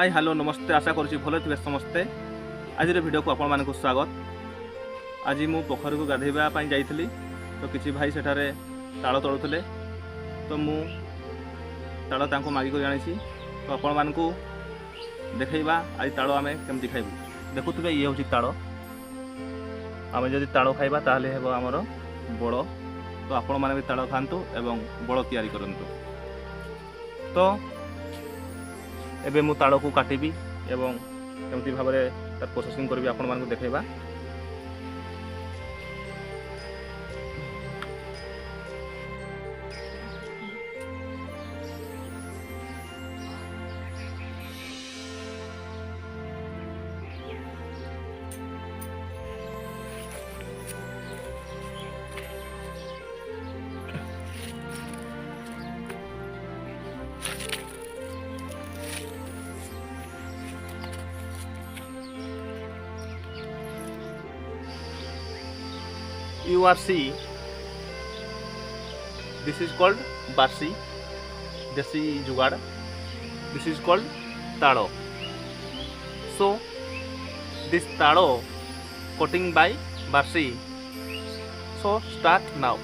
Hi hello नमस्ते आशा करुँच भल थे समस्ते। आज भिडियो को आपण मानक स्वागत। आज मु पोखर को गाधेवाई जाइली तो किसी भाई सेठारे ताड़ तोड़ुले तो मु ताड़ तांको मागिक आनी तो आपण मानक देखा आज ताड़ आम केमती खाइबू। देखुवे ये हूँ ताड़ आम जदि ताड़ खाइबा ताहले हेबो आमर बड़। तो आपण माने भी ताड़ खातु एवं बड़ तैयारी करंतु। तो एबे मु ताड़ को काटिबी एवं केमती भाव में तार प्रोसेसिंग करी आपण मानक देखा। You are see, this is called barsi, desi jugad. This is called tado. So this tado cutting by barsi. So start now.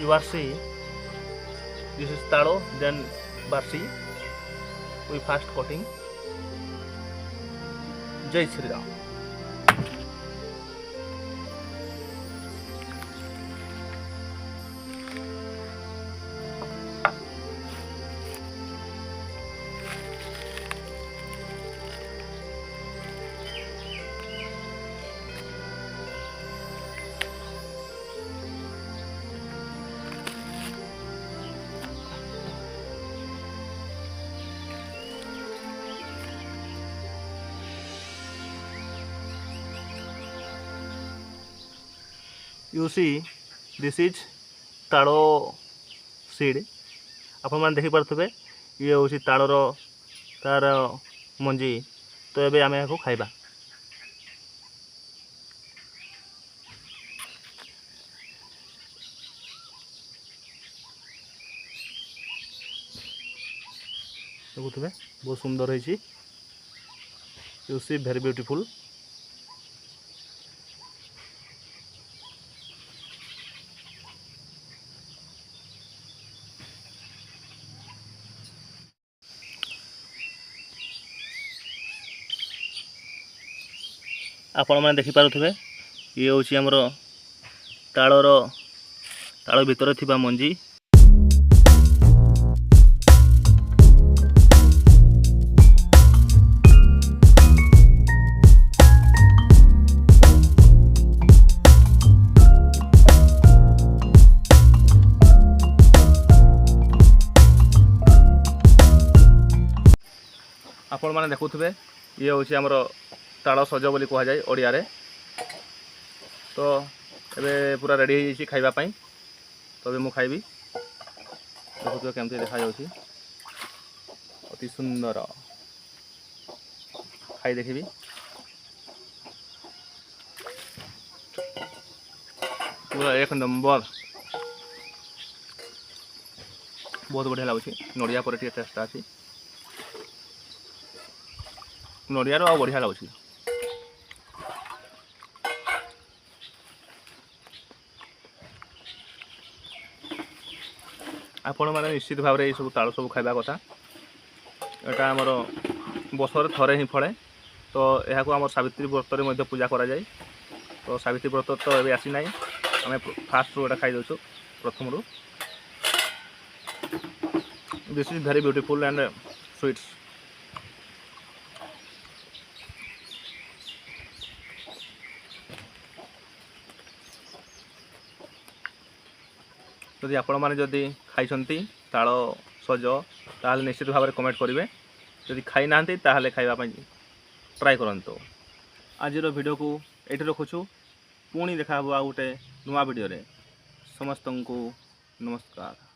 You are see, this is tado, then barsi. We first cutting. Jai Shri Ram. You see, this is ताड़ो seed. आपण मैंने देखी पारे ये हूँ ताड़र तार मंजी। तो ये आम यहाँ खाइबा। देखुवे बहुत सुंदर है। You see very beautiful. आपण मैंने देखिपे ये हूँ आमर ताड़र ताड़ भितर थिबा मंजी। आपण मैंने देखुवे ये हूँ आमर ताड़ सज बोली कह जाए ओडिया रे। तो एबे पूरा रेडी हो खाइबापी। तो अभी मु खाइबी। देखुवे केमती देखा जाउछि अति सुंदर। खाई देखिबी। पूरा एक नंबर बहुत बढ़िया लगुच। नड़िया पर टेस्ट अच्छी नड़िया आ बढ़िया लगुच। आपण मैंने निश्चित भाव में सब ताड़ सब खाइबा कथा। यहाँ आमर बसरे थरे ही फड़े। तो यह आम सावित्री व्रत में पूजा करा जाए। तो सावित्री व्रत तो ये आसी ना आम फास्ट रू खाई दौचु प्रथम रू। This is very beautiful and sweets. जदि आपण मैंने जदि खाई ताड़ सज ताहले निश्चित भाव में कमेंट करेंगे। जदि खाई ना ताहले खाइबा ट्राई करंतु। आज वीडियो को ये रखुछु। पुणी देखा आ गोटे नुआ वीडियो रे। समस्त को नमस्कार।